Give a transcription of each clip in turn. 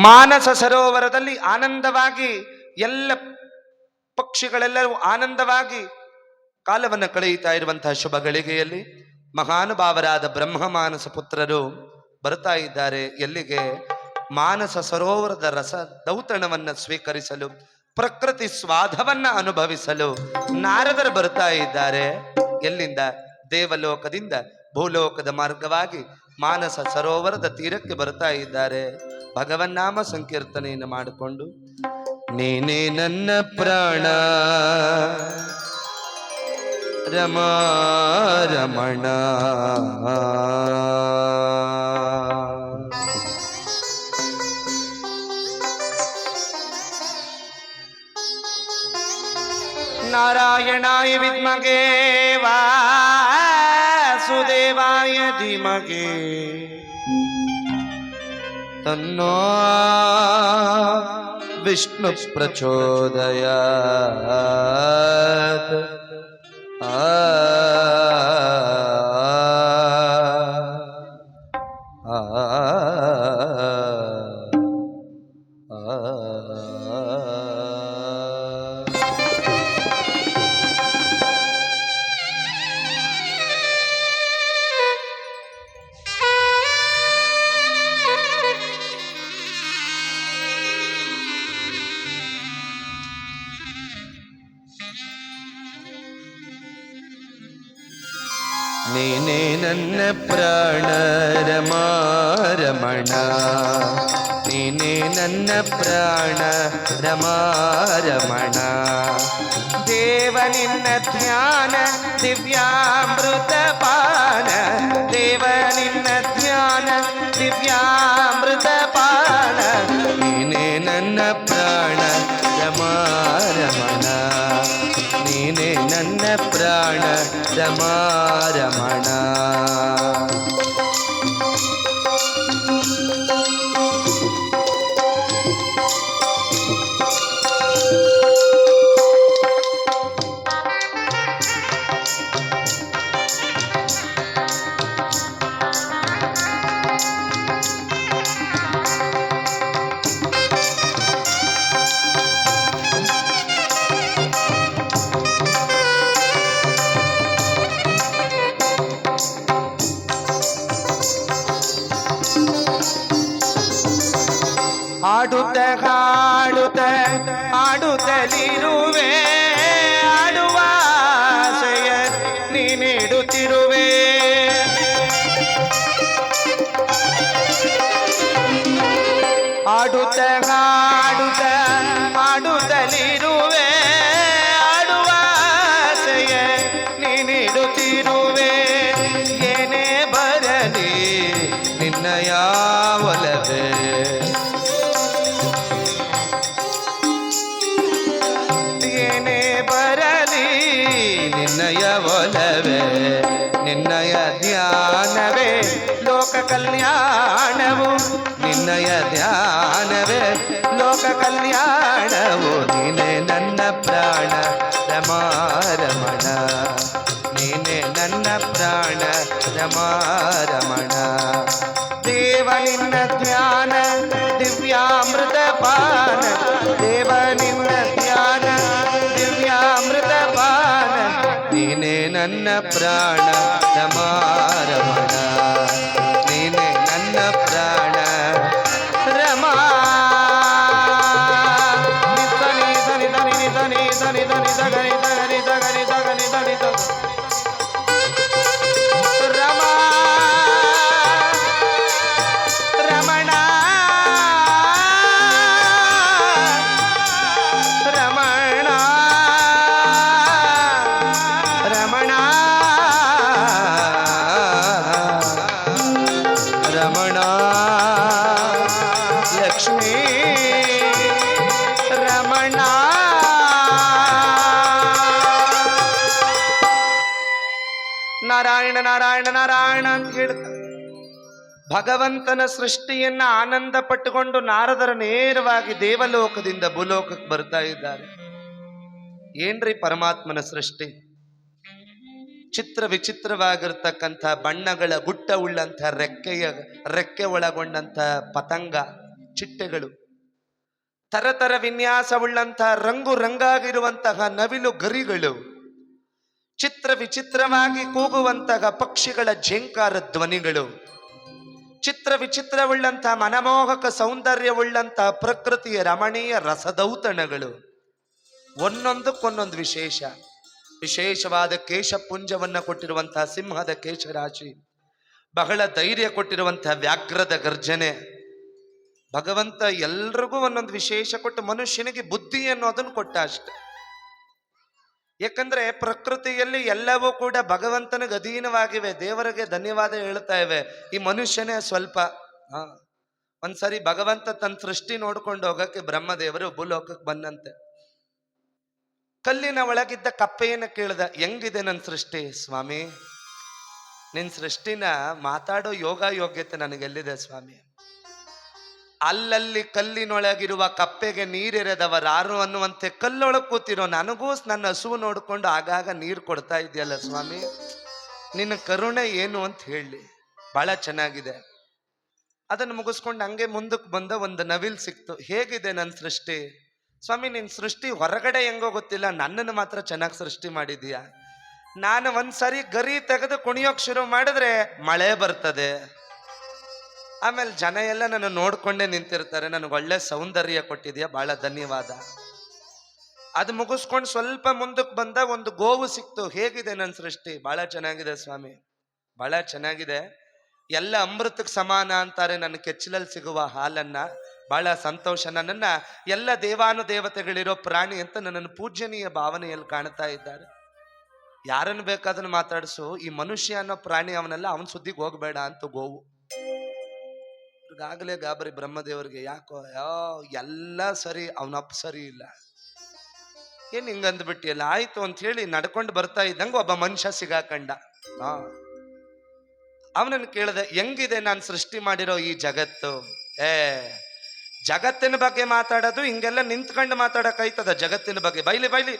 ಮಾನಸ ಸರೋವರದಲ್ಲಿ ಆನಂದವಾಗಿ ಎಲ್ಲ ಪಕ್ಷಿಗಳೆಲ್ಲರೂ ಆನಂದವಾಗಿ ಕಾಲವನ್ನು ಕಳೆಯುತ್ತಾ ಇರುವಂತಹ ಶುಭ ಗಳಿಗೆಯಲ್ಲಿ ಮಹಾನುಭಾವರಾದ ಬ್ರಹ್ಮ ಮಾನಸ ಪುತ್ರರು ಬರ್ತಾ ಇದ್ದಾರೆ. ಎಲ್ಲಿಗೆ? ಮಾನಸ ಸರೋವರದ ರಸ ದೌತಣವನ್ನು ಸ್ವೀಕರಿಸಲು, ಪ್ರಕೃತಿ ಸ್ವಾದವನ್ನ ಅನುಭವಿಸಲು ನಾರದರು ಬರ್ತಾ ಇದ್ದಾರೆ. ಎಲ್ಲಿಂದ? ದೇವಲೋಕದಿಂದ ಭೂಲೋಕದ ಮಾರ್ಗವಾಗಿ ಮಾನಸ ಸರೋವರದ ತೀರಕ್ಕೆ ಬರ್ತಾ ಇದ್ದಾರೆ. ಭಗವನ್ನಾಮ ಸಂಕೀರ್ತನೆಯನ್ನು ಮಾಡಿಕೊಂಡು, ನೀನೇ ನನ್ನ ಪ್ರಾಣ ರಮಾ ರಮಣ, ನಾರಾಯಣಾಯ ವಿದ್ಮಹೇ ವಾಸುದೇವಾಯ ಧೀಮಹಿ ತನ್ನೋ ವಿಷ್ಣು ಪ್ರಚೋದಯಾತ್. ನೀನೇ ನನ್ನ ಪ್ರಾಣ ರಮಾ ರಮಣ, ನೀನೇ ನನ್ನ ಪ್ರಾಣ ರಮಾ ರಮಣ. ದೇವ ನಿನ್ನ ಧ್ಯಾನ ದಿವ್ಯಾಮೃತ ಪಾನ, ದೇವ ನಿನ್ನ ಧ್ಯಾನ ದಿವ್ಯಾಮೃತ ಪಾನ. ನೀನೇ ನನ್ನ ಪ್ರಾಣ ರಮಾ ರಮಣ, ನೀನೇ ನನ್ನ ಪ್ರಾಣ ರಮಾ ರಮಣ. ಆಡುತ್ತ ಹಾಡುತ್ತ ಆಡುತ್ತಲಿರುವೆ, ಆಡುವ ಆಸೆಯ ನೀನಿಡುತ್ತಿರುವೆ. ಆಡುತ್ತ ಹಾಡುತ್ತ ಆಡುತ್ತಲಿರುವೆ, ಆಡುವ ಆಸೆಯ ನೀನಿಡುತ್ತಿರುವೆ. ಏನೇ ಬರಲಿ ನಿನ್ನಯ ಒಲವೇ, ನಿನ್ನಯ ಒಲವೇ, ನಿನ್ನಯ ಧ್ಯಾನವೇ ಲೋಕ ಕಲ್ಯಾಣವು, ನಿನ್ನಯ ಧ್ಯಾನವೇ ಲೋಕ ಕಲ್ಯಾಣವು. ನೀನೇ ನನ್ನ ಪ್ರಾಣ ರಮಾ ರಮಣ, ನೀನೇ ನನ್ನ ಪ್ರಾಣ ರಮಾ ರಮಣ. ದೇವ ನಿನ್ನ ಧ್ಯಾನ ದಿವ್ಯಾಮೃತ ಪಾನ, ದೇವ ನಿನ್ನ ಧ್ಯಾನ ದಿವ್ಯಾಮೃತ ಪಾನ. ನೀನೇ ನನ್ನ ಪ್ರಾಣ ರಮಾ ರಮಣ, ನೀನೇ ನನ್ನ ಪ್ರಾಣ ರಮಾ. ನಿಧನಿ ಧನಿ ಧನಿ ಧನಿ ಧನಿ ಧನಿ ಧನಿ ಧನಿ ಧನಿ ಧನಿ ಧನಿ ರಮಾ ರಮಣ ರಮಣ ರಮಣ ರಮಣ ಲಕ್ಷ್ಮೀ ರಮಣ. ನಾರಾಯಣ ನಾರಾಯಣ ನಾರಾಯಣ ಅಂತ ಹೇಳ್ತಾರೆ. ಭಗವಂತನ ಸೃಷ್ಟಿಯನ್ನ ಆನಂದ ಪಟ್ಟುಕೊಂಡು ನಾರದರು ನೇರವಾಗಿ ದೇವಲೋಕದಿಂದ ಭೂಲೋಕಕ್ಕೆ ಬರ್ತಾ ಇದ್ದಾರೆ. ಏನ್ರಿ ಪರಮಾತ್ಮನ ಸೃಷ್ಟಿ! ಚಿತ್ರ ವಿಚಿತ್ರವಾಗಿರ್ತಕ್ಕಂಥ ಬಣ್ಣಗಳ ಗುಟ್ಟ ಉಳ್ಳಂಥ ರೆಕ್ಕೆ ಒಳಗೊಂಡಂಥ ಪತಂಗ ಚಿಟ್ಟೆಗಳು, ತರತರ ವಿನ್ಯಾಸವುಳ್ಳಂತಹ ರಂಗು ರಂಗಾಗಿರುವಂತಹ ನವಿಲು ಗರಿಗಳು, ಚಿತ್ರ ವಿಚಿತ್ರವಾಗಿ ಕೂಗುವಂತಹ ಪಕ್ಷಿಗಳ ಝೇಂಕಾರ ಧ್ವನಿಗಳು, ಚಿತ್ರ ವಿಚಿತ್ರವುಳ್ಳಂತಹ ಮನಮೋಹಕ ಸೌಂದರ್ಯವುಳ್ಳಂತಹ ಪ್ರಕೃತಿಯ ರಮಣೀಯ ರಸದೌತಣಗಳು, ಒಂದೊಂದಕ್ಕೊಂದೊಂದು ವಿಶೇಷವಾದ ಕೇಶಪುಂಜವನ್ನು ಕೊಟ್ಟಿರುವಂತಹ ಸಿಂಹದ ಕೇಶರಾಶಿ, ಬಹಳ ಧೈರ್ಯ ಕೊಟ್ಟಿರುವಂತಹ ವ್ಯಾಘ್ರದ ಗರ್ಜನೆ. ಭಗವಂತ ಎಲ್ರಿಗೂ ಒಂದೊಂದು ವಿಶೇಷ ಕೊಟ್ಟು ಮನುಷ್ಯನಿಗೆ ಬುದ್ಧಿ ಅನ್ನೋದನ್ನು ಕೊಟ್ಟ ಅಷ್ಟೆ. ಯಾಕಂದ್ರೆ ಪ್ರಕೃತಿಯಲ್ಲಿ ಎಲ್ಲವೂ ಕೂಡ ಭಗವಂತನಿಗೆ ಅಧೀನವಾಗಿವೆ. ದೇವರಿಗೆ ಧನ್ಯವಾದ ಹೇಳ್ತಾ ಇವೆ. ಈ ಮನುಷ್ಯನೇ ಸ್ವಲ್ಪ ಒಂದ್ಸರಿ ಭಗವಂತ ತನ್ನ ಸೃಷ್ಟಿ ನೋಡ್ಕೊಂಡು ಹೋಗಕ್ಕೆ ಬ್ರಹ್ಮದೇವರು ಭೂಲೋಕಕ್ಕೆ ಬಂದಂತೆ. ಕಲ್ಲಿನ ಒಳಗಿದ್ದ ಕಪ್ಪೆಯನ್ನು ಕೇಳ್ದ, ಹೆಂಗಿದೆ ನನ್ನ ಸೃಷ್ಟಿ ಸ್ವಾಮಿ? ನಿನ್ ಸೃಷ್ಟಿನ ಮಾತಾಡೋ ಯೋಗ್ಯತೆ ನನಗೆಲ್ಲಿದೆ ಸ್ವಾಮಿ? ಅಲ್ಲಲ್ಲಿ ಕಲ್ಲಿನೊಳಗಿರುವ ಕಪ್ಪೆಗೆ ನೀರೆರೆದವರಾರು ಅನ್ನುವಂತೆ ಕಲ್ಲೊಳಗೆ ಕೂತಿರೋ ನನಗೂ ನನ್ನ ಹಸುವು ನೋಡ್ಕೊಂಡು ಆಗಾಗ ನೀರು ಕೊಡ್ತಾ ಇದೆಯಲ್ಲ ಸ್ವಾಮಿ, ನಿನ್ನ ಕರುಣೆ ಏನು ಅಂತ ಹೇಳಿ. ಬಹಳ ಚೆನ್ನಾಗಿದೆ. ಅದನ್ನು ಮುಗಿಸ್ಕೊಂಡು ಹಂಗೆ ಮುಂದಕ್ಕೆ ಬಂದ ಒಂದು ನವಿಲ್ ಸಿಕ್ತು. ಹೇಗಿದೆ ನನ್ನ ಸೃಷ್ಟಿ ಸ್ವಾಮಿ? ನಿನ್ನ ಸೃಷ್ಟಿ ಹೊರಗಡೆ ಹೆಂಗೋ ಗೊತ್ತಿಲ್ಲ, ನನ್ನನ್ನು ಮಾತ್ರ ಚೆನ್ನಾಗಿ ಸೃಷ್ಟಿ ಮಾಡಿದೀಯ. ನಾನು ಒಂದ್ಸರಿ ಗರಿ ತೆಗೆದು ಕುಣಿಯೋಕ್ ಶುರು ಮಾಡಿದ್ರೆ ಮಳೆ ಬರ್ತದೆ, ಆಮೇಲೆ ಜನ ಎಲ್ಲ ನನ್ನ ನೋಡ್ಕೊಂಡೇ ನಿಂತಿರ್ತಾರೆ. ನನಗೆ ಒಳ್ಳೆ ಸೌಂದರ್ಯ ಕೊಟ್ಟಿದ್ಯಾ, ಬಹಳ ಧನ್ಯವಾದ. ಅದು ಮುಗಿಸ್ಕೊಂಡು ಸ್ವಲ್ಪ ಮುಂದಕ್ಕೆ ಬಂದ ಒಂದು ಗೋವು ಸಿಕ್ತು. ಹೇಗಿದೆ ನನ್ನ ಸೃಷ್ಟಿ? ಬಹಳ ಚೆನ್ನಾಗಿದೆ ಸ್ವಾಮಿ, ಬಹಳ ಚೆನ್ನಾಗಿದೆ. ಎಲ್ಲ ಅಮೃತಕ್ಕೆ ಸಮಾನ ಅಂತಾರೆ ನನ್ನ ಕೆಚ್ಚಲಲ್ಲಿ ಸಿಗುವ ಹಾಲನ್ನ. ಬಹಳ ಸಂತೋಷ. ನನ್ನನ್ನ ಎಲ್ಲ ದೇವಾನುದೇವತೆಗಳಿರೋ ಪ್ರಾಣಿ ಅಂತ ನನ್ನನ್ನು ಪೂಜ್ಯನೀಯ ಭಾವನೆಯಲ್ಲಿ ಕಾಣ್ತಾ ಇದ್ದಾರೆ. ಯಾರನ್ನು ಬೇಕಾದನ್ನು ಮಾತಾಡಿಸು, ಈ ಮನುಷ್ಯ ಅನ್ನೋ ಪ್ರಾಣಿ ಅವನೆಲ್ಲ ಅವನ ಸುದ್ದಿಗೆ ಹೋಗ್ಬೇಡ ಅಂತ ಗೋವು. ಈಗಾಗಲೇ ಗಾಬರಿ ಬ್ರಹ್ಮದೇವರಿಗೆ. ಯಾಕೋ ಎಲ್ಲ ಸರಿ, ಅವನಪ್ಪ ಸರಿ ಇಲ್ಲ. ಏನ್ ಹಿಂಗಂದ್ಬಿಟ್ಟಿಯಲ್ಲ? ಆಯ್ತು ಅಂತ ಹೇಳಿ ನಡ್ಕೊಂಡು ಬರ್ತಾ ಇದ್ದಂಗೆ ಒಬ್ಬ ಮನುಷ್ಯ ಸಿಗಾಕಂಡ. ಅವನನ್ನು ಕೇಳಿದೆ, ಹೆಂಗಿದೆ ನಾನು ಸೃಷ್ಟಿ ಮಾಡಿರೋ ಈ ಜಗತ್ತು? ಜಗತ್ತಿನ ಬಗ್ಗೆ ಮಾತಾಡೋದು ಹಿಂಗೆಲ್ಲ ನಿಂತ್ಕೊಂಡು ಮಾತಾಡೋಕಾಯ್ತದ? ಜಗತ್ತಿನ ಬಗ್ಗೆ ಬೈಲಿ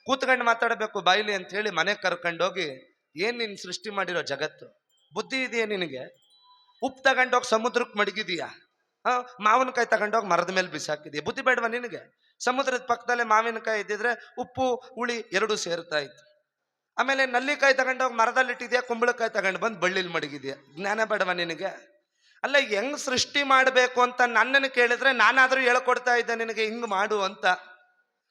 ಕೂತ್ಕೊಂಡು ಮಾತಾಡಬೇಕು ಬೈಲಿ ಅಂತ ಹೇಳಿ ಮನೆಗೆ ಕರ್ಕೊಂಡೋಗಿ, ಏನ್ ನೀನ್ ಸೃಷ್ಟಿ ಮಾಡಿರೋ ಜಗತ್ತು? ಬುದ್ಧಿ ಇದೆಯಾ ನಿನಗೆ? ಉಪ್ಪು ತಗೊಂಡೋಗಿ ಸಮುದ್ರಕ್ಕೆ ಮಡಗಿದೀಯಾ? ಮಾವಿನಕಾಯಿ ತಗೊಂಡೋಗಿ ಮರದ ಮೇಲೆ ಬಿಸಾಕಿದೀಯ? ಬುದ್ಧಿ ಬೇಡವಾ ನಿನಗೆ? ಸಮುದ್ರದ ಪಕ್ಕದಲ್ಲೇ ಮಾವಿನಕಾಯಿ ಇದ್ದಿದ್ರೆ ಉಪ್ಪು ಹುಳಿ ಎರಡೂ ಸೇರ್ತಾ ಇತ್ತು. ಆಮೇಲೆ ನಲ್ಲಿಕಾಯಿ ತಗೊಂಡೋಗಿ ಮರದಲ್ಲಿ ಇಟ್ಟಿದ್ಯಾ, ಕುಂಬಳಕಾಯಿ ತಗೊಂಡು ಬಂದು ಬಳ್ಳಿಲಿ ಮಡಗಿದ್ಯಾ? ಜ್ಞಾನ ಬೇಡವಾ ನಿನಗೆ? ಅಲ್ಲ, ಹೆಂಗ್ ಸೃಷ್ಟಿ ಮಾಡಬೇಕು ಅಂತ ನನ್ನನ್ನು ಕೇಳಿದ್ರೆ ನಾನಾದ್ರೂ ಹೇಳ್ಕೊಡ್ತಾ ಇದ್ದೆ ನಿನಗೆ ಹಿಂಗ್ ಮಾಡು ಅಂತ.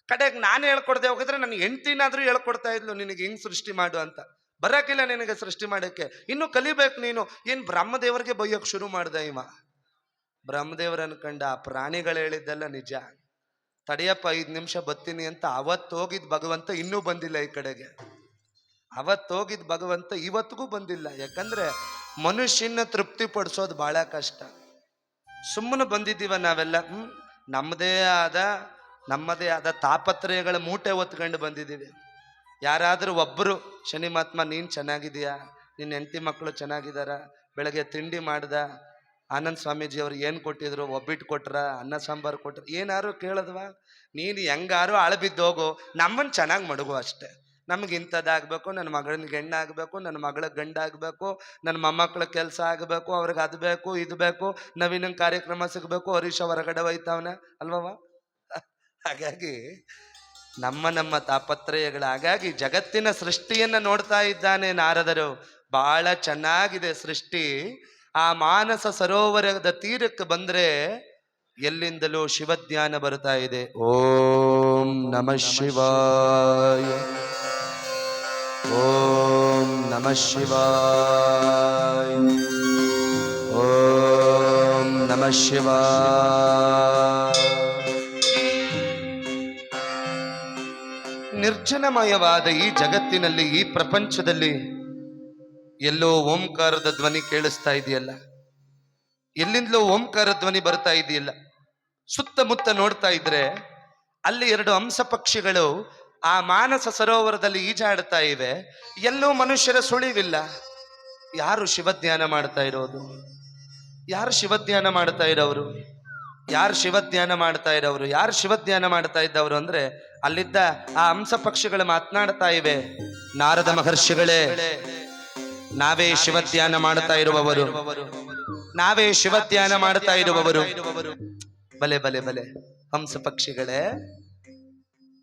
ಕಡೆಗೆ ನಾನು ಹೇಳ್ಕೊಡ್ದೆ ಹೋಗಿದ್ರೆ ನನ್ನ ಹೆಂಡ್ತಿನಾದ್ರೂ ಹೇಳ್ಕೊಡ್ತಾ ಇದ್ಲು ನಿನಗೆ ಹಿಂಗ್ ಸೃಷ್ಟಿ ಮಾಡು ಅಂತ. ಬರಕಿಲ್ಲ ನಿನಗೆ ಸೃಷ್ಟಿ ಮಾಡೋಕ್ಕೆ, ಇನ್ನು ಕಲಿಬೇಕು ನೀನು. ಏನ್ ಬ್ರಹ್ಮದೇವರಿಗೆ ಬೈಯೋಕ್ ಶುರು ಮಾಡ್ದೆ ಇವ. ಬ್ರಹ್ಮದೇವ್ರ ಅನ್ಕಂಡ ಆ ಪ್ರಾಣಿಗಳು ಹೇಳಿದ್ದೆಲ್ಲ ನಿಜ. ತಡೆಯಪ್ಪ 5 ನಿಮಿಷ ಬರ್ತೀನಿ ಅಂತ ಅವತ್ತೋಗಿದ್ ಭಗವಂತ ಇನ್ನೂ ಬಂದಿಲ್ಲ ಈ ಕಡೆಗೆ. ಅವತ್ತೋಗಿದ್ ಭಗವಂತ ಇವತ್ತಿಗೂ ಬಂದಿಲ್ಲ. ಯಾಕಂದ್ರೆ ಮನುಷ್ಯನ ತೃಪ್ತಿ ಪಡಿಸೋದು ಬಹಳ ಕಷ್ಟ. ಸುಮ್ಮನೆ ಬಂದಿದ್ದೀವ ನಾವೆಲ್ಲ ನಮ್ಮದೇ ಆದ ತಾಪತ್ರಯಗಳ ಮೂಟೆ ಹೊತ್ಕೊಂಡು ಬಂದಿದ್ದೀವಿ. ಯಾರಾದರೂ ಒಬ್ಬರು ಶನಿ ಮಹಾತ್ಮ ನೀನು ಚೆನ್ನಾಗಿದೆಯಾ, ನಿನ್ನ ಹೆಂಡತಿ ಮಕ್ಕಳು ಚೆನ್ನಾಗಿದ್ದಾರ, ಬೆಳಗ್ಗೆ ತಿಂಡಿ ಮಾಡ್ದ, ಆನಂದ್ ಸ್ವಾಮೀಜಿ ಅವ್ರು ಏನು ಕೊಟ್ಟಿದ್ರು, ಒಬ್ಬಿಟ್ಟು ಕೊಟ್ರ, ಅನ್ನ ಸಾಂಬಾರು ಕೊಟ್ರ, ಏನಾರು ಕೇಳಿದ್ವಾ? ನೀನು ಹೆಂಗಾರು ಅಳಬಿದ್ದು ಹೋಗು, ನಮ್ಮನ್ನು ಚೆನ್ನಾಗಿ ಮಡಗು ಅಷ್ಟೆ. ನಮ್ಗೆ ಇಂಥದ್ದಾಗಬೇಕು, ನನ್ನ ಮಗನಿಗೆ ಹೆಣ್ಣಾಗಬೇಕು, ನನ್ನ ಮಗಳ ಗಂಡಾಗಬೇಕು, ನನ್ನ ಮೊಮ್ಮಕ್ಕಳ ಕೆಲಸ ಆಗಬೇಕು, ಅವ್ರಿಗೆ ಅದು ಬೇಕು ಇದು ಬೇಕು, ನವೀನ ಕಾರ್ಯಕ್ರಮ ಸಿಗಬೇಕು, ಹರೀಶ್ ಹೊರಗಡೆ ಒಯ್ತಾವನ ಅಲ್ವವ. ಹಾಗಾಗಿ ನಮ್ಮ ತಾಪತ್ರಯಗಳು. ಹಾಗಾಗಿ ಜಗತ್ತಿನ ಸೃಷ್ಟಿಯನ್ನ ನೋಡ್ತಾ ಇದ್ದಾನೆ ನಾರದರು. ಬಹಳ ಚೆನ್ನಾಗಿದೆ ಸೃಷ್ಟಿ. ಆ ಮಾನಸ ಸರೋವರದ ತೀರಕ್ಕೆ ಬಂದ್ರೆ ಎಲ್ಲಿಂದಲೂ ಶಿವಧ್ಯಾನ ಬರ್ತಾ ಇದೆ. ಓಂ ನಮಃ ಶಿವಾಯ, ಓಂ ನಮಃ ಶಿವಾಯ, ಓಂ ನಮಃ ಶಿವಾಯ. ನಿರ್ಜನಮಯವಾದ ಈ ಜಗತ್ತಿನಲ್ಲಿ, ಈ ಪ್ರಪಂಚದಲ್ಲಿ ಎಲ್ಲೋ ಓಂಕಾರದ ಧ್ವನಿ ಕೇಳಿಸ್ತಾ ಇದೆಯಲ್ಲ, ಎಲ್ಲಿಂದಲೋ ಓಂಕಾರ ಧ್ವನಿ ಬರ್ತಾ ಇದೆಯಲ್ಲ. ಸುತ್ತಮುತ್ತ ನೋಡ್ತಾ ಇದ್ರೆ ಅಲ್ಲಿ 2 ಹಂಸ ಪಕ್ಷಿಗಳು ಆ ಮಾನಸ ಸರೋವರದಲ್ಲಿ ಈಜಾಡ್ತಾ ಇವೆ. ಎಲ್ಲೂ ಮನುಷ್ಯರ ಸುಳಿವಿಲ್ಲ. ಯಾರು ಶಿವಧ್ಯಾನ ಮಾಡ್ತಾ ಇರೋದು? ಯಾರು ಶಿವಧ್ಯಾನ ಮಾಡ್ತಾ ಇರೋರು? ಯಾರು ಶಿವಧ್ಯಾನ ಮಾಡ್ತಾ ಇದ್ದವರು ಅಂದ್ರೆ ಅಲ್ಲಿದ್ದ ಆ ಹಂಸ ಪಕ್ಷಿಗಳು ಮಾತನಾಡ್ತಾ ಇವೆ, ನಾರದ ಮಹರ್ಷಿಗಳೇ, ನಾವೇ ಶಿವಧ್ಯಾನ ಮಾಡ್ತಾ ಇರುವವರು, ನಾವೇ ಶಿವಧ್ಯಾನ ಮಾಡ್ತಾ ಇರುವವರು. ಬಲೆ ಬಲೆ ಬಲೆ ಹಂಸ ಪಕ್ಷಿಗಳೇ,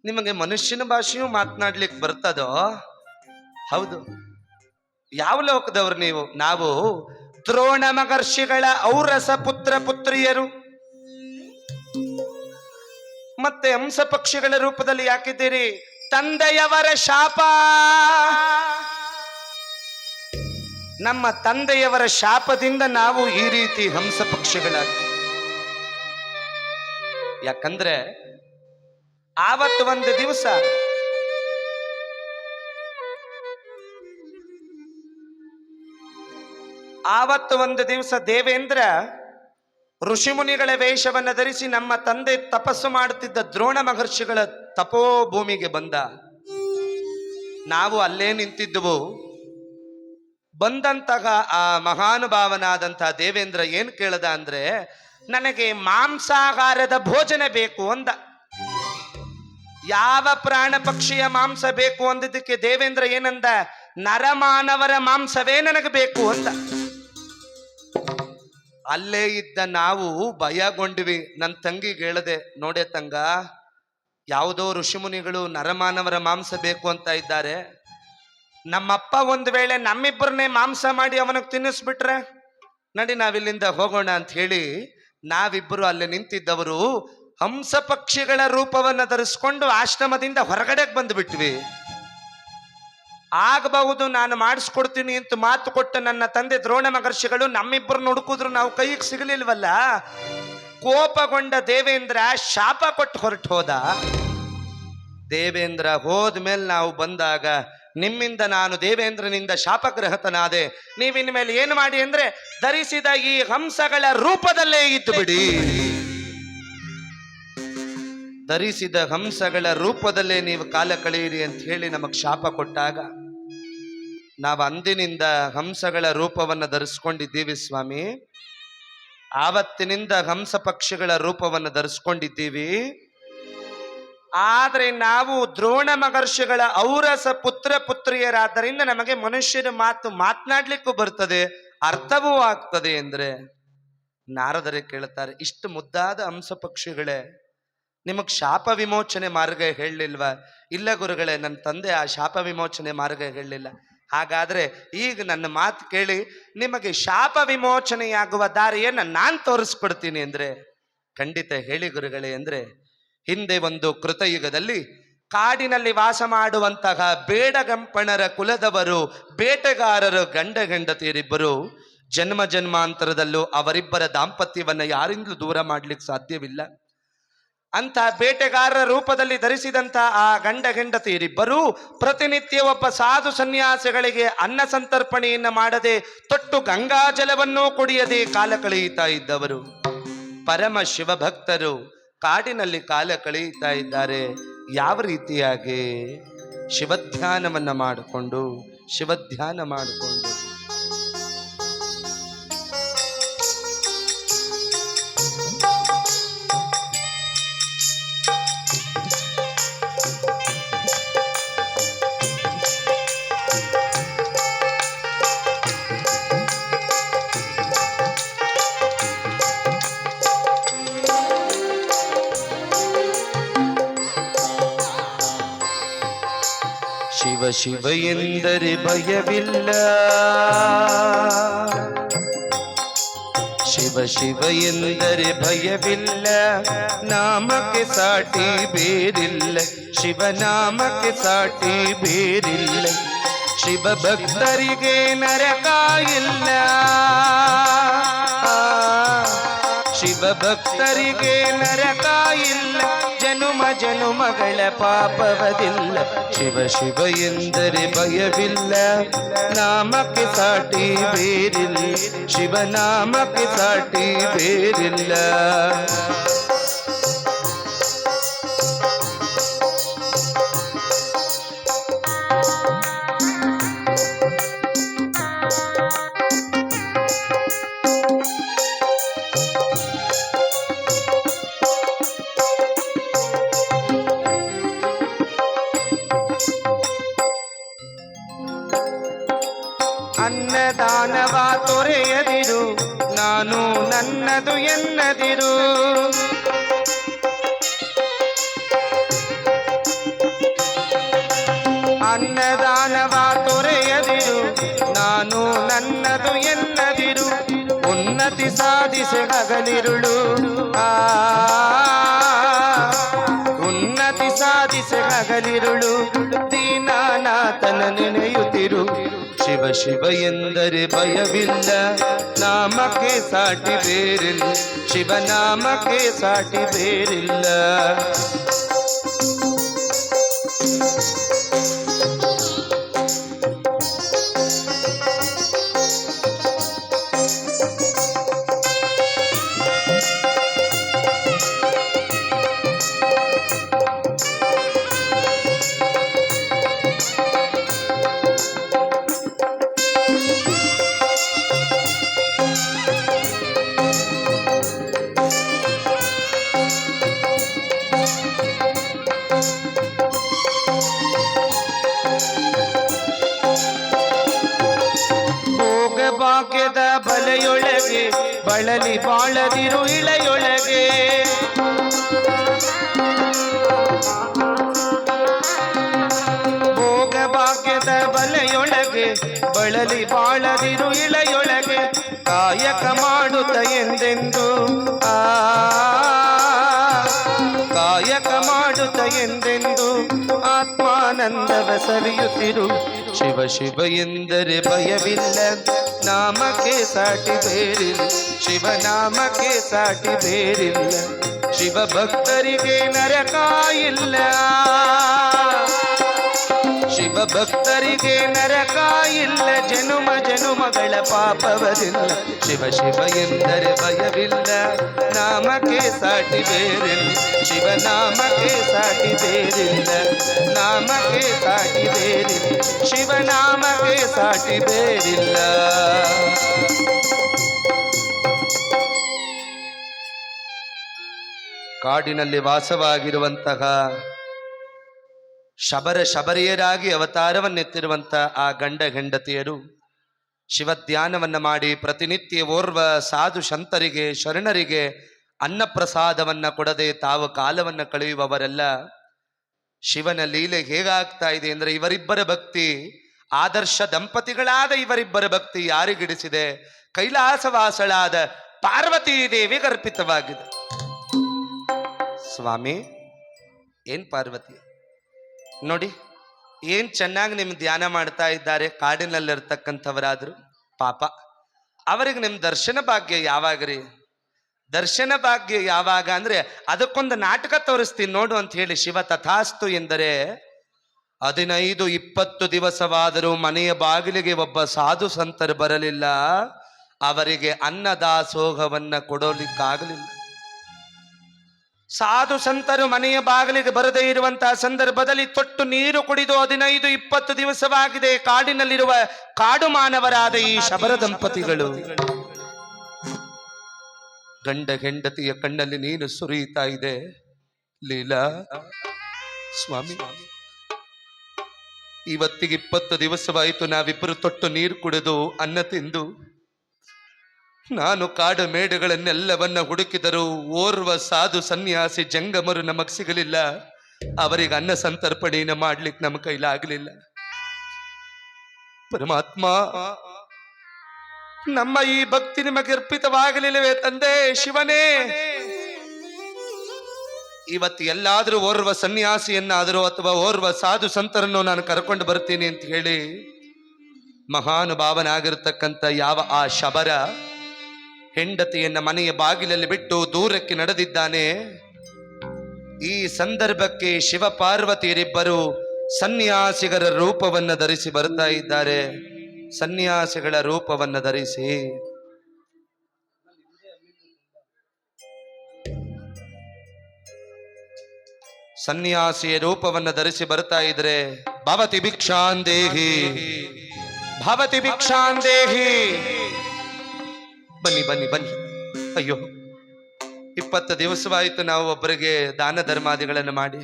ನಿಮಗೆ ಮನುಷ್ಯನ ಭಾಷೆಯೂ ಮಾತನಾಡ್ಲಿಕ್ಕೆ ಬರ್ತದೋ? ಹೌದು. ಯಾವ ಲೋಕದವ್ರು ನೀವು? ನಾವು ದ್ರೋಣ ಮಹರ್ಷಿಗಳ ಔರಸ ಪುತ್ರ ಪುತ್ರಿಯರು. ಮತ್ತೆ ಹಂಸ ಪಕ್ಷಿಗಳ ರೂಪದಲ್ಲಿ ಯಾಕಿದ್ದೀರಿ? ತಂದೆಯವರ ಶಾಪ. ನಮ್ಮ ತಂದೆಯವರ ಶಾಪದಿಂದ ನಾವು ಈ ರೀತಿ ಹಂಸ ಪಕ್ಷಿಗಳಾಗಿ. ಯಾಕಂದ್ರೆ ಆವತ್ತು ಒಂದು ದಿವಸ ದೇವೇಂದ್ರ ಋಷಿಮುನಿಗಳ ವೇಷವನ್ನು ಧರಿಸಿ ನಮ್ಮ ತಂದೆ ತಪಸ್ಸು ಮಾಡುತ್ತಿದ್ದ ದ್ರೋಣ ಮಹರ್ಷಿಗಳ ತಪೋಭೂಮಿಗೆ ಬಂದ. ನಾವು ಅಲ್ಲೇ ನಿಂತಿದ್ದವು. ಬಂದಂತಹ ಆ ಮಹಾನುಭಾವನಾದಂತಹ ದೇವೇಂದ್ರ ಏನ್ ಕೇಳ್ದ ಅಂದ್ರೆ, ನನಗೆ ಮಾಂಸಾಹಾರದ ಭೋಜನ ಬೇಕು ಅಂದ. ಯಾವ ಪ್ರಾಣ ಪಕ್ಷಿಯ ಮಾಂಸ ಬೇಕು ಅಂದಿದ್ದಕ್ಕೆ ದೇವೇಂದ್ರ ಏನಂದ? ನರಮಾನವರ ಮಾಂಸವೇ ನನಗೆ ಬೇಕು ಅಂದ. ಅಲ್ಲೇ ಇದ್ದ ನಾವು ಭಯಗೊಂಡ್ವಿ. ನನ್ನ ತಂಗಿಗೆ ಹೇಳ್ದೆ, ನೋಡೆ ತಂಗ, ಯಾವುದೋ ಋಷಿಮುನಿಗಳು ನರಮಾನವರ ಮಾಂಸ ಬೇಕು ಅಂತ ಇದ್ದಾರೆ. ನಮ್ಮಪ್ಪ ಒಂದು ವೇಳೆ ನಮ್ಮಿಬ್ಬರನ್ನೇ ಮಾಂಸ ಮಾಡಿ ಅವನಿಗೆ ತಿನ್ನಿಸ್ಬಿಟ್ರೆ, ನಡಿ ನಾವಿಲ್ಲಿಂದ ಹೋಗೋಣ ಅಂತ ಹೇಳಿ ನಾವಿಬ್ಬರು ಅಲ್ಲೇ ನಿಂತಿದ್ದವರು ಹಂಸ ಪಕ್ಷಿಗಳ ರೂಪವನ್ನು ಧರಿಸ್ಕೊಂಡು ಆಶ್ರಮದಿಂದ ಹೊರಗಡೆಗೆ ಬಂದುಬಿಟ್ವಿ. ಆಗಬಹುದು, ನಾನು ಮಾಡಿಸ್ಕೊಡ್ತೀನಿ ಅಂತ ಮಾತು ಕೊಟ್ಟು ನನ್ನ ತಂದೆ ದ್ರೋಣ ಮಹರ್ಷಿಗಳು ನಮ್ಮಿಬ್ಬರನ್ನ ಹುಡುಕಿದ್ರು, ನಾವು ಕೈಗೆ ಸಿಗಲಿಲ್ವಲ್ಲ. ಕೋಪಗೊಂಡ ದೇವೇಂದ್ರ ಶಾಪ ಕೊಟ್ಟು ಹೊರಟು ಹೋದ. ದೇವೇಂದ್ರ ಹೋದ್ಮೇಲೆ ನಾವು ಬಂದಾಗ, ನಿಮ್ಮಿಂದ ನಾನು ದೇವೇಂದ್ರನಿಂದ ಶಾಪಗ್ರಹತನಾದೆ, ನೀವಿನ ಮೇಲೆ ಏನು ಮಾಡಿ ಅಂದ್ರೆ ಧರಿಸಿದ ಈ ಹಂಸಗಳ ರೂಪದಲ್ಲೇ ಇದ್ದು ಬಿಡಿ. ಧರಿಸಿದ ಹಂಸಗಳ ರೂಪದಲ್ಲೇ ನೀವು ಕಾಲ ಕಳೆಯಿರಿ ಅಂತ ಹೇಳಿ ನಮಗೆ ಶಾಪ ಕೊಟ್ಟಾಗ, ನಾವು ಅಂದಿನಿಂದ ಹಂಸಗಳ ರೂಪವನ್ನು ಧರಿಸ್ಕೊಂಡಿದ್ದೀವಿ ಸ್ವಾಮಿ. ಆವತ್ತಿನಿಂದ ಹಂಸ ಪಕ್ಷಿಗಳ ರೂಪವನ್ನು ಧರಿಸ್ಕೊಂಡಿದ್ದೀವಿ. ಆದ್ರೆ ನಾವು ದ್ರೋಣ ಮಹರ್ಷಿಗಳ ಔರಸ ಪುತ್ರ ಪುತ್ರಿಯರಾದ್ದರಿಂದ ನಮಗೆ ಮನುಷ್ಯರ ಮಾತು ಮಾತನಾಡ್ಲಿಕ್ಕೂ ಬರ್ತದೆ, ಅರ್ಥವೂ ಆಗ್ತದೆ ಅಂದ್ರೆ ನಾರದರೆ ಕೇಳುತ್ತಾರೆ, ಇಷ್ಟು ಮುದ್ದಾದ ಹಂಸ ಪಕ್ಷಿಗಳೇ, ನಿಮಗ್ ಶಾಪ ವಿಮೋಚನೆ ಮಾರ್ಗ ಹೇಳಲಿಲ್ವಾ? ಇಲ್ಲ ಗುರುಗಳೇ, ನನ್ನ ತಂದೆ ಆ ಶಾಪ ವಿಮೋಚನೆ ಮಾರ್ಗ ಹೇಳಲಿಲ್ಲ. ಹಾಗಾದ್ರೆ ಈಗ ನನ್ನ ಮಾತು ಕೇಳಿ, ನಿಮಗೆ ಶಾಪ ವಿಮೋಚನೆಯಾಗುವ ದಾರಿಯನ್ನು ನಾನು ತೋರಿಸ್ಕೊಡ್ತೀನಿ ಅಂದ್ರೆ, ಖಂಡಿತ ಹೇಳಿ ಗುರುಗಳೇ ಅಂದ್ರೆ, ಹಿಂದೆ ಒಂದು ಕೃತಯುಗದಲ್ಲಿ ಕಾಡಿನಲ್ಲಿ ವಾಸ ಮಾಡುವಂತಹ ಬೇಡಗಂಪಣರ ಕುಲದವರು, ಬೇಟೆಗಾರರು, ಗಂಡ ಹೆಂಡತಿಯರಿಬ್ಬರು ಜನ್ಮ ಜನ್ಮಾಂತರದಲ್ಲೂ ಅವರಿಬ್ಬರ ದಾಂಪತ್ಯವನ್ನ ಯಾರಿಂದಲೂ ದೂರ ಮಾಡ್ಲಿಕ್ಕೆ ಸಾಧ್ಯವಿಲ್ಲ. ಅಂತ ಬೇಟೆಗಾರರ ರೂಪದಲ್ಲಿ ಧರಿಸಿದಂತ ಆ ಗಂಡ ಹೆಂಡತಿಯರಿಬ್ಬರು ಪ್ರತಿನಿತ್ಯ ಒಬ್ಬ ಸಾಧು ಸನ್ಯಾಸಿಗಳಿಗೆ ಅನ್ನ ಸಂತರ್ಪಣೆಯನ್ನು ಮಾಡದೆ, ತೊಟ್ಟು ಗಂಗಾಜಲವನ್ನೂ ಕುಡಿಯದೆ ಕಾಲ ಕಳೆಯುತ್ತಾ ಇದ್ದವರು. ಪರಮ ಶಿವಭಕ್ತರು ಕಾಡಿನಲ್ಲಿ ಕಾಲ ಕಳೆಯುತ್ತಾ ಇದ್ದಾರೆ. ಯಾವ ರೀತಿಯಾಗಿ? ಶಿವಧ್ಯಾನವನ್ನ ಮಾಡಿಕೊಂಡು ಶಿವ ಶಿವ ಎಂದರೆ ಭಯವಿಲ್ಲ, ಶಿವ ಶಿವ ಎಂದರೆ ಭಯವಿಲ್ಲ, ನಾಮಕ್ಕೆ ಸಾಟಿ ಬೇರಿಲ್ಲ, ಶಿವನಾಮಕ್ಕೆ ಸಾಟಿ ಬೇರಿಲ್ಲ, ಶಿವ ಭಕ್ತರಿಗೆ ನರಕ ಇಲ್ಲ, ಶಿವ ಭಕ್ತರಿಗೆ ನರಕ ಇಲ್ಲ, ಜನುಮ ಜನುಮಗಳ ಪಾಪವದಿಲ್ಲ. ಶಿವ ಶಿವ ಎಂದರೆ ಭಯವಿಲ್ಲ, ನಾಮಕ್ಕೆ ಸಾಟಿ ಬೇರಿಲ್ಲ, ಶಿವನಾಮಕ್ಕೆ ಸಾಟಿ ಬೇರಿಲ್ಲ. ಅನ್ನದಾನವ ತೊರೆಯದಿರು, ನಾನು ನನ್ನದು ಎನ್ನದಿರು, ಉನ್ನತಿ ಸಾಧಿಸಿ ಹಗಲಿರುಳು. ಉನ್ನತಿ ಸಾಧಿಸಿ ಹಗಲಿರುಳು, ದೀನಾನಾಥನ ನೆನೆಯುತ್ತಿರು. ಶಿವ ಶಿವ ಎಂದರೆ ಭಯವಿಲ್ಲ, ನಾಮಕ್ಕೆ ಸಾಟಿ ಬೇರಿಲ್ಲ, ಶಿವನಾಮಕ್ಕೆ ಸಾಟಿ ಬೇರಿಲ್ಲ. ಭಾಗ್ಯದ ಬಲೆಯೊಳಗೆ ಬಳಲಿ ಬಾಳದಿರು ಇಳೆಯೊಳಗೆ. ಭೋಗ ಭಾಗ್ಯದ ಬಲೆಯೊಳಗೆ ಬಳಲಿ ಬಾಳದಿರು ಇಳೆಯೊಳಗೆ. ಕಾಯಕ ಮಾಡುತ್ತ ಎಂದೆಂದು ಕಾಯಕ ಮಾಡುತ್ತ ಎಂದೆಂದು ಆತ್ಮಾನಂದವ ಸವಿಯುತ್ತಿರು. ಶಿವ ಶಿವ ಎಂದರೆ ಭಯವಿಲ್ಲ, ನಾಮಕ್ಕೆ ಸಾಟಿ ಬೇರಿಲ್ಲ, ಶಿವನಾಮಕ್ಕೆ ಸಾಟಿ ಬೇರಿಲ್ಲ. ಶಿವ ಭಕ್ತರಿಗೆ ನರಕ ಇಲ್ಲ, ಶಿವ ಭಕ್ತರಿಗೆ ನರಕ ಇಲ್ಲ, ಜನುಮ ಜನುಮಗಳ ಪಾಪವರಿಲ್ಲ. ಶಿವ ಶಿವ ಎಂದರೆ ಭಯವಿಲ್ಲ, ನಾಮಕ್ಕೆ ಸಾಟಿ ಬೇರಿಲ್ಲ, ಶಿವನಾಮಕ್ಕೆ ಸಾಟಿ ಬೇರಿಲ್ಲ, ನಾಮಕ್ಕೆ ಸಾಟಿ ಬೇರಿಲ್ಲ, ಶಿವನಾಮಕ್ಕೆ ಸಾಟಿ ಬೇರಿಲ್ಲ. ಕಾಡಿನಲ್ಲಿ ವಾಸವಾಗಿರುವಂತಹ ಶಬರಿಯರಾಗಿ ಅವತಾರವನ್ನೆತ್ತಿರುವಂಥ ಆ ಗಂಡ ಹೆಂಡತಿಯರು ಶಿವಧ್ಯಾನವನ್ನು ಮಾಡಿ ಪ್ರತಿನಿತ್ಯ ಓರ್ವ ಸಾಧು ಸಂತರಿಗೆ ಶರಣರಿಗೆ ಅನ್ನಪ್ರಸಾದವನ್ನು ಕೊಡದೆ ತಾವು ಕಾಲವನ್ನು ಕಳೆಯುವವರೆಲ್ಲ ಶಿವನ ಲೀಲೆ ಹೇಗಾಗ್ತಾ ಇದೆ ಅಂದರೆ ಇವರಿಬ್ಬರ ಭಕ್ತಿ, ಆದರ್ಶ ದಂಪತಿಗಳಾದ ಇವರಿಬ್ಬರ ಭಕ್ತಿ ಯಾರಿಗಿಡಿಸಿದೆ? ಕೈಲಾಸವಾಸಳಾದ ಪಾರ್ವತೀ ದೇವಿಗೆ ಅರ್ಪಿತವಾಗಿದೆ. ಸ್ವಾಮಿ, ಏನ್ ಪಾರ್ವತಿ ನೋಡಿ, ಏನ್ ಚೆನ್ನಾಗಿ ನಿಮ್ ಧ್ಯಾನ ಮಾಡ್ತಾ ಇದ್ದಾರೆ ಕಾಡಿನಲ್ಲಿರ್ತಕ್ಕಂಥವರಾದ್ರು. ಪಾಪ ಅವರಿಗೆ ನಿಮ್ ದರ್ಶನ ಭಾಗ್ಯ ಯಾವಾಗ್ರಿ? ದರ್ಶನ ಭಾಗ್ಯ ಯಾವಾಗ ಅಂದ್ರೆ ಅದಕ್ಕೊಂದು ನಾಟಕ ತೋರಿಸ್ತೀನಿ ನೋಡು ಅಂತ ಹೇಳಿ ಶಿವ ತಥಾಸ್ತು ಎಂದರೆ 15-20 ದಿವಸವಾದರೂ ಮನೆಯ ಬಾಗಿಲಿಗೆ ಒಬ್ಬ ಸಾಧು ಸಂತರು ಬರಲಿಲ್ಲ. ಅವರಿಗೆ ಅನ್ನದಾಸೋಹವನ್ನ ಕೊಡೋಲಿಕ್ಕಾಗಲಿಲ್ಲ. ಸಾಧು ಸಂತರು ಮನೆಯ ಬಾಗಿಲಿಗೆ ಬರದೇ ಇರುವಂತಹ ಸಂದರ್ಭದಲ್ಲಿ ತೊಟ್ಟು ನೀರು ಕುಡಿದು 15-20 ದಿವಸವಾಗಿದೆ. ಕಾಡಿನಲ್ಲಿರುವ ಕಾಡು ಮಾನವರಾದ ಈ ಶಬರ ದಂಪತಿಗಳು ಗಂಡ ಹೆಂಡತಿಯ ಕಣ್ಣಲ್ಲಿ ನೀನು ಸುರಿಯುತ್ತಾ ಇದೆ. ಲೀಲಾ ಸ್ವಾಮಿ, ಇವತ್ತಿಗೆ 20 ದಿವಸವಾಯಿತು ನಾವಿಬ್ಬರು ತೊಟ್ಟು ನೀರು ಕುಡಿದು ಅನ್ನ ತಿಂದು. ನಾನು ಕಾಡು ಮೇಡುಗಳನ್ನೆಲ್ಲವನ್ನ ಹುಡುಕಿದರೂ ಓರ್ವ ಸಾಧು ಸನ್ಯಾಸಿ ಜಂಗಮರು ನಮಗ್ ಸಿಗಲಿಲ್ಲ. ಅವರಿಗೆ ಅನ್ನ ಸಂತರ್ಪಣೆಯನ್ನು ಮಾಡ್ಲಿಕ್ಕೆ ನಮ್ಮ ಕೈಲಾಗಲಿಲ್ಲ. ಪರಮಾತ್ಮ, ನಮ್ಮ ಈ ಭಕ್ತಿ ನಿಮಗೆ ಅರ್ಪಿತವಾಗಲಿಲ್ಲವೇ ತಂದೆ ಶಿವನೇ? ಇವತ್ತು ಎಲ್ಲಾದ್ರೂ ಓರ್ವ ಸನ್ಯಾಸಿಯನ್ನಾದರೂ ಅಥವಾ ಓರ್ವ ಸಾಧು ಸಂತರನ್ನು ನಾನು ಕರ್ಕೊಂಡು ಬರ್ತೀನಿ ಅಂತ ಹೇಳಿ ಮಹಾನುಭಾವನಾಗಿರ್ತಕ್ಕಂಥ ಯಾವ ಆ ಶಬರ ಹೆಂಡತಿಯನ್ನ ಮನೆಯ ಬಾಗಿಲಲ್ಲಿ ಬಿಟ್ಟು ದೂರಕ್ಕೆ ನಡೆದಿದ್ದಾನೆ. ಈ ಸಂದರ್ಭಕ್ಕೆ ಶಿವ ಪಾರ್ವತಿಯರಿಬ್ಬರು ಸನ್ಯಾಸಿಗರ ರೂಪವನ್ನು ಧರಿಸಿ ಬರ್ತಾ ಇದ್ದಾರೆ. ಸನ್ಯಾಸಿಗಳ ರೂಪವನ್ನು ಧರಿಸಿ ಸನ್ಯಾಸಿಯ ರೂಪವನ್ನು ಧರಿಸಿ ಬರ್ತಾ ಇದ್ರೆ, ಭವತಿ ಭಿಕ್ಷಾಂದೇಹಿ, ಭವತಿ ಭಿಕ್ಷಾಂದೇಹಿ, ಬನ್ನಿ ಬನ್ನಿ ಬನ್ನಿ. ಅಯ್ಯೋ, 20 ದಿವಸವಾಯಿತು ನಾವು ಒಬ್ಬರಿಗೆ ದಾನ ಧರ್ಮಾದಿಗಳನ್ನು ಮಾಡಿ.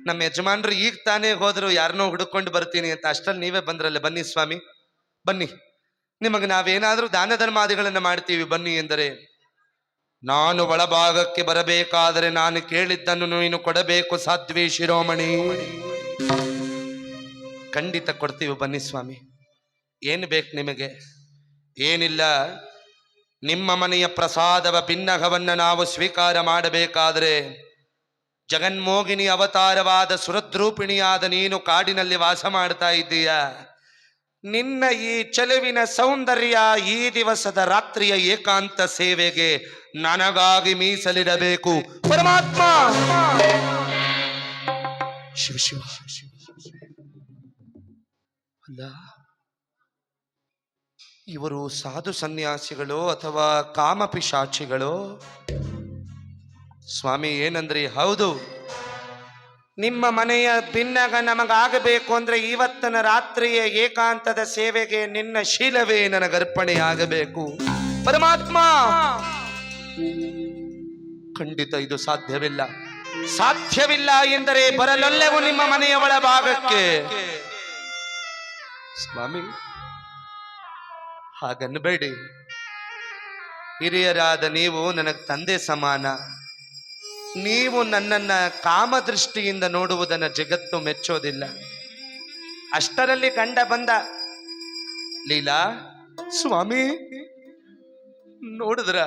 ನಮ್ಮ ಯಜಮಾನ್ರು ಈಗ ತಾನೇ ಹೋದ್ರು, ಯಾರನ್ನೋ ಹುಡುಕೊಂಡು ಬರ್ತೀನಿ ಅಂತ. ಅಷ್ಟರಲ್ಲಿ ನೀವೇ ಬಂದ್ರಲ್ಲ, ಬನ್ನಿ ಸ್ವಾಮಿ ಬನ್ನಿ, ನಿಮಗೆ ನಾವೇನಾದ್ರೂ ದಾನ ಧರ್ಮಾದಿಗಳನ್ನು ಮಾಡ್ತೀವಿ ಬನ್ನಿ ಎಂದರೆ ನಾನು ಒಳಭಾಗಕ್ಕೆ ಬರಬೇಕಾದರೆ ನಾನು ಕೇಳಿದ್ದನ್ನು ನೀನು ಕೊಡಬೇಕು ಸಾಧ್ವಿ ಶಿರೋಮಣಿ. ಖಂಡಿತ ಕೊಡ್ತೀವಿ, ಬನ್ನಿ ಸ್ವಾಮಿ. ಏನು ಬೇಕು ನಿಮಗೆ? ಏನಿಲ್ಲ, ನಿಮ್ಮ ಮನೆಯ ಪ್ರಸಾದವ ಭಿನ್ನಹವನ್ನು ನಾವು ಸ್ವೀಕಾರ ಮಾಡಬೇಕಾದರೆ ಜಗನ್ಮೋಗಿನಿ ಅವತಾರವಾದ ಸುರದ್ರೂಪಿಣಿಯಾದ ನೀನು ಕಾಡಿನಲ್ಲಿ ವಾಸ ಮಾಡ್ತಾ ಇದ್ದೀಯ. ನಿನ್ನ ಈ ಚೆಲುವಿನ ಸೌಂದರ್ಯ ಈ ದಿವಸದ ರಾತ್ರಿಯ ಏಕಾಂತ ಸೇವೆಗೆ ನನಗಾಗಿ ಮೀಸಲಿಡಬೇಕು ಪರಮಾತ್ಮ. ಶಿವ ಶಿವ ಶಿವ. ಅಲ್ಲ, ಇವರು ಸಾಧು ಸನ್ಯಾಸಿಗಳು ಅಥವಾ ಕಾಮಪಿಶಾಚಿಗಳು? ಸ್ವಾಮಿ ಏನಂದ್ರಿ? ಹೌದು, ನಿಮ್ಮ ಮನೆಯ ಭಿನ್ನಗ ನಮಗಾಗಬೇಕು ಅಂದ್ರೆ ಇವತ್ತನ ರಾತ್ರಿಯ ಏಕಾಂತದ ಸೇವೆಗೆ ನಿನ್ನ ಶೀಲವೇ ನನಗರ್ಪಣೆಯಾಗಬೇಕು ಪರಮಾತ್ಮ. ಖಂಡಿತ ಇದು ಸಾಧ್ಯವಿಲ್ಲ. ಸಾಧ್ಯವಿಲ್ಲ ಎಂದರೆ ಬರಲೊಲ್ಲೆವು ನಿಮ್ಮ ಮನೆಯ ಒಳಭಾಗಕ್ಕೆ. ಸ್ವಾಮಿ ಹಾಗನ್ನಬೇಡಿ. ಹಿರಿಯರಾದ ನೀವು ನನಗೆ ತಂದೆ ಸಮಾನ. ನೀವು ನನ್ನನ್ನ ಕಾಮದೃಷ್ಟಿಯಿಂದ ನೋಡುವುದನ್ನು ಜಗತ್ತು ಮೆಚ್ಚೋದಿಲ್ಲ. ಅಷ್ಟರಲ್ಲಿ ಗಂಡ ಬಂದ. ಲೀಲಾ ಸ್ವಾಮಿ ನೋಡಿದ್ರ,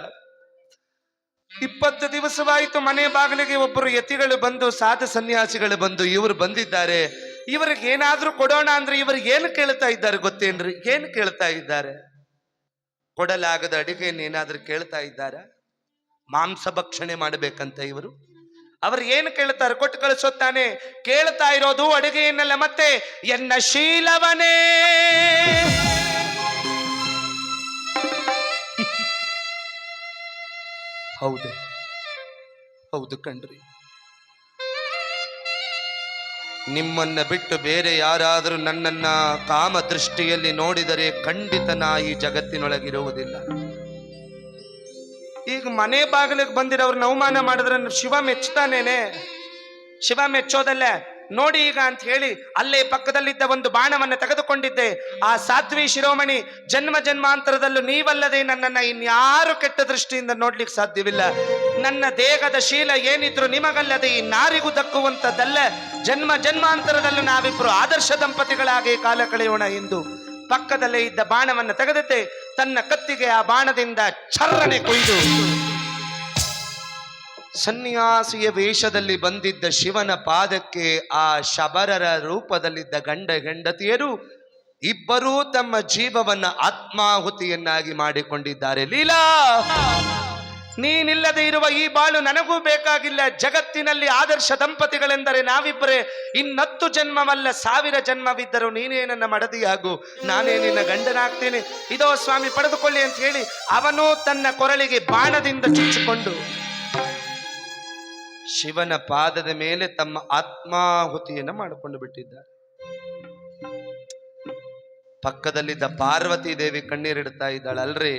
20 ದಿವಸವಾಯಿತು ಮನೆ ಬಾಗಿಲಿಗೆ ಒಬ್ಬರು ಯತಿಗಳು ಬಂದು, ಸಾಧು ಸನ್ಯಾಸಿಗಳು ಬಂದು, ಇವರು ಬಂದಿದ್ದಾರೆ. ಇವರಿಗೆ ಏನಾದ್ರೂ ಕೊಡೋಣ ಅಂದ್ರೆ ಇವ್ರಿಗೆ ಏನು ಕೇಳ್ತಾ ಇದ್ದಾರೆ ಗೊತ್ತೇನ್ರಿ? ಏನು ಕೇಳ್ತಾ ಇದ್ದಾರೆ? ಕೊಡಲಾಗದ ಅಡಿಗೆಯನ್ನೇನಾದ್ರೂ ಕೇಳ್ತಾ ಇದ್ದಾರ? ಮಾಂಸ ಭಕ್ಷಣೆ ಮಾಡಬೇಕಂತ ಇವರು. ಅವರು ಏನು ಕೇಳ್ತಾರೆ? ಕೊಟ್ಟು ಕಳಿಸೋತಾನೆ. ಕೇಳ್ತಾ ಇರೋದು ಅಡುಗೆಯನ್ನೆಲ್ಲ, ಮತ್ತೆ ಎನ್ನ ಶೀಲವನೇ. ಹೌದು ಹೌದು ಕಣ್ರಿ, ನಿಮ್ಮನ್ನ ಬಿಟ್ಟು ಬೇರೆ ಯಾರಾದರೂ ನನ್ನನ್ನ ಕಾಮ ದೃಷ್ಟಿಯಲ್ಲಿ ನೋಡಿದರೆ ಖಂಡಿತ ನಾ ಈ ಜಗತ್ತಿನೊಳಗಿರುವುದಿಲ್ಲ. ಈಗ ಮನೆ ಬಾಗಿಲಿಗೆ ಬಂದಿರೋರ್ನ ಅವಮಾನ ಮಾಡಿದ್ರೆ ಶಿವ ಮೆಚ್ಚುತ್ತಾನೇನೆ? ಶಿವ ಮೆಚ್ಚೋದಲ್ಲ. ನೋಡಿ ಈಗ ಅಂತ ಹೇಳಿ ಅಲ್ಲೇ ಪಕ್ಕದಲ್ಲಿದ್ದ ಒಂದು ಬಾಣವನ್ನು ತೆಗೆದುಕೊಂಡಿದ್ದೆ. ಆ ಸಾಧ್ವಿ ಶಿರೋಮಣಿ, ಜನ್ಮ ಜನ್ಮಾಂತರದಲ್ಲೂ ನೀವಲ್ಲದೆ ನನ್ನನ್ನು ಇನ್ಯಾರು ಕೆಟ್ಟ ದೃಷ್ಟಿಯಿಂದ ನೋಡ್ಲಿಕ್ಕೆ ಸಾಧ್ಯವಿಲ್ಲ. ನನ್ನ ದೇಹದ ಶೀಲ ಏನಿದ್ರು ನಿಮಗಲ್ಲದೆ ಈ ನಾರಿಗೂ ದಕ್ಕುವಂಥದ್ದಲ್ಲ. ಜನ್ಮ ಜನ್ಮಾಂತರದಲ್ಲೂ ನಾವಿಬ್ರು ಆದರ್ಶ ದಂಪತಿಗಳಾಗಿ ಕಾಲ ಕಳೆಯೋಣ ಎಂದು ಪಕ್ಕದಲ್ಲೇ ಇದ್ದ ಬಾಣವನ್ನು ತೆಗೆದಿದ್ದೆ. ತನ್ನ ಕತ್ತಿಗೆ ಆ ಬಾಣದಿಂದ ಛರ್ರಣೆ ಕೊಯ್ದು ಸನ್ಯಾಸಿಯ ವೇಷದಲ್ಲಿ ಬಂದಿದ್ದ ಶಿವನ ಪಾದಕ್ಕೆ ಆ ಶಬರರ ರೂಪದಲ್ಲಿದ್ದ ಗಂಡ ಹೆಂಡತಿಯರು ಇಬ್ಬರೂ ತಮ್ಮ ಜೀವವನ್ನ ಆತ್ಮಾಹುತಿಯನ್ನಾಗಿ ಮಾಡಿಕೊಂಡಿದ್ದಾರೆ. ಲೀಲಾ, ನೀನಿಲ್ಲದೆ ಇರುವ ಈ ಬಾಳು ನನಗೂ ಬೇಕಾಗಿಲ್ಲ. ಜಗತ್ತಿನಲ್ಲಿ ಆದರ್ಶ ದಂಪತಿಗಳೆಂದರೆ ನಾವಿಬ್ಬರೇ. 10 ಜನ್ಮವಲ್ಲ 1000 ಜನ್ಮವಿದ್ದರೂ ನೀನೇ ನನ್ನ ಮಡದಿಯಾಗು, ನಾನೇ ನಿನ್ನ ಗಂಡನಾಗ್ತೇನೆ. ಇದೋ ಸ್ವಾಮಿ ಪಡೆದುಕೊಳ್ಳಿ ಅಂತ ಹೇಳಿ ಅವನು ತನ್ನ ಕೊರಳಿಗೆ ಬಾಣದಿಂದ ಚುಚ್ಚಿಕೊಂಡು ಶಿವನ ಪಾದದ ಮೇಲೆ ತಮ್ಮ ಆತ್ಮಾಹುತಿಯನ್ನು ಮಾಡಿಕೊಂಡು ಬಿಟ್ಟಿದ್ದಾರೆ. ಪಕ್ಕದಲ್ಲಿದ್ದ ಪಾರ್ವತಿ ದೇವಿ ಕಣ್ಣೀರಿಡ್ತಾ ಇದ್ದಾಳೆ. ಅಲ್ರಿ,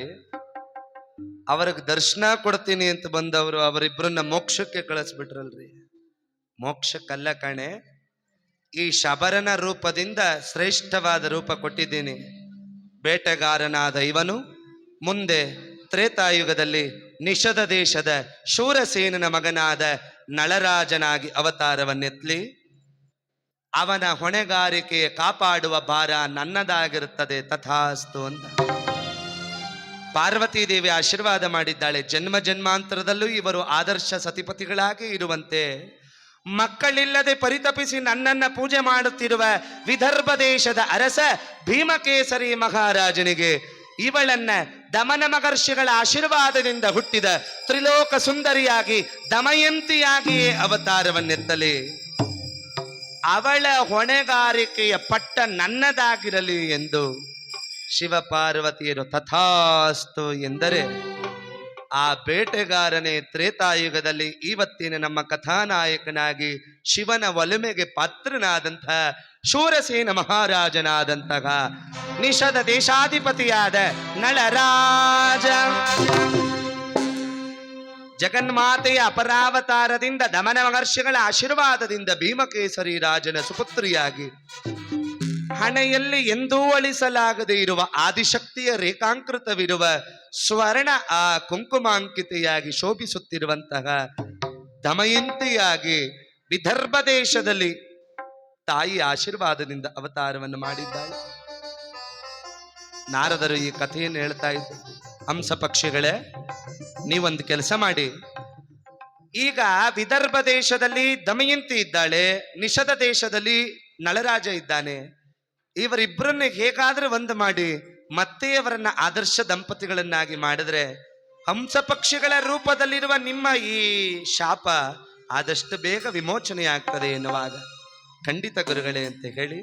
ಅವ್ರಿಗೆ ದರ್ಶನ ಕೊಡ್ತೀನಿ ಅಂತ ಬಂದವರು ಅವರಿಬ್ಬರನ್ನ ಮೋಕ್ಷಕ್ಕೆ ಕಳಿಸ್ಬಿಟ್ರಲ್ರಿ. ಮೋಕ್ಷಕ್ಕಲ್ಲ ಕಣೆ, ಈ ಶಬರನ ರೂಪದಿಂದ ಶ್ರೇಷ್ಠವಾದ ರೂಪ ಕೊಟ್ಟಿದ್ದೀನಿ. ಬೇಟೆಗಾರನಾದ ಇವನು ಮುಂದೆ ತ್ರೇತಾಯುಗದಲ್ಲಿ ನಿಷಧ ದೇಶದ ಶೂರಸೇನನ ಮಗನಾದ ನಳರಾಜನಾಗಿ ಅವತಾರವನ್ನೆತ್ತಲಿ ಅವನ ಹೊಣೆಗಾರಿಕೆಯ ಕಾಪಾಡುವ ಭಾರ ನನ್ನದಾಗಿರುತ್ತದೆ, ತಥಾಸ್ತು ಅಂತ ಪಾರ್ವತೀ ದೇವಿ ಆಶೀರ್ವಾದ ಮಾಡಿದ್ದಾಳೆ. ಜನ್ಮ ಜನ್ಮಾಂತರದಲ್ಲೂ ಇವರು ಆದರ್ಶ ಸತಿಪತಿಗಳಾಗಿ ಇರುವಂತೆ. ಮಕ್ಕಳಿಲ್ಲದೆ ಪರಿತಪಿಸಿ ನನ್ನನ್ನ ಪೂಜೆ ಮಾಡುತ್ತಿರುವ ವಿದರ್ಭ ದೇಶದ ಅರಸ ಭೀಮಕೇಸರಿ ಮಹಾರಾಜನಿಗೆ ಇವಳನ್ನ ದಮನ ಮಹರ್ಷಿಗಳ ಆಶೀರ್ವಾದದಿಂದ ಹುಟ್ಟಿದ ತ್ರಿಲೋಕ ಸುಂದರಿಯಾಗಿ ದಮಯಂತಿಯಾಗಿಯೇ ಅವತಾರವನ್ನೆತ್ತಲಿ. ಅವಳ ಹೊಣೆಗಾರಿಕೆಯ ಪಟ್ಟ ನನ್ನದಾಗಿರಲಿ ಎಂದು ಶಿವಪಾರ್ವತಿಯರು ತಥಾಸ್ತು ಎಂದರೆ ಆ ಬೇಟೆಗಾರನೇ ತ್ರೇತಾಯುಗದಲ್ಲಿ ಇವತ್ತಿನ ನಮ್ಮ ಕಥಾನಾಯಕನಾಗಿ ಶಿವನ ಒಲುಮೆಗೆ ಪಾತ್ರನಾದಂತಹ ಶೂರಸೇನ ಮಹಾರಾಜನಾದಂತಹ ನಿಷಧ ದೇಶಾಧಿಪತಿಯಾದ ನಳರಾಜ. ಜಗನ್ಮಾತೆಯ ಅಪರಾವತಾರದಿಂದ ದಮನ ಮಹರ್ಷಿಗಳ ಆಶೀರ್ವಾದದಿಂದ ಭೀಮಕೇಸರಿ ರಾಜನ ಸುಪುತ್ರಿಯಾಗಿ ಹಣೆಯಲ್ಲಿ ಎಂದೂ ಅಳಿಸಲಾಗದೆ ಇರುವ ಆದಿಶಕ್ತಿಯ ರೇಖಾಂಕೃತವಿರುವ ಸ್ವರ್ಣ ಆ ಕುಂಕುಮಾಂಕಿತೆಯಾಗಿ ಶೋಭಿಸುತ್ತಿರುವಂತಹ ದಮಯಂತಿಯಾಗಿ ವಿದರ್ಭ ದೇಶದಲ್ಲಿ ತಾಯಿ ಆಶೀರ್ವಾದದಿಂದ ಅವತಾರವನ್ನು ಮಾಡಿದ್ದಾಳೆ. ನಾರದರು ಈ ಕಥೆಯನ್ನು ಹೇಳ್ತಾ ಇದ್ರು. ಹಂಸ ಪಕ್ಷಿಗಳೇ, ನೀವೊಂದು ಕೆಲಸ ಮಾಡಿ, ಈಗ ವಿದರ್ಭ ದೇಶದಲ್ಲಿ ದಮಯಂತಿ ಇದ್ದಾಳೆ, ನಿಷಧ ದೇಶದಲ್ಲಿ ನಳರಾಜ ಇದ್ದಾನೆ. ಇವರಿಬ್ಬರನ್ನ ಹೇಗಾದ್ರೂ ಒಂದು ಮಾಡಿ ಮತ್ತೆ ಅವರನ್ನ ಆದರ್ಶ ದಂಪತಿಗಳನ್ನಾಗಿ ಮಾಡಿದ್ರೆ ಹಂಸ ಪಕ್ಷಿಗಳ ರೂಪದಲ್ಲಿರುವ ನಿಮ್ಮ ಈ ಶಾಪ ಆದಷ್ಟು ಬೇಗ ವಿಮೋಚನೆ ಆಗ್ತದೆ ಎನ್ನುವಾಗ, ಖಂಡಿತ ಗುರುಗಳೇ ಅಂತ ಹೇಳಿ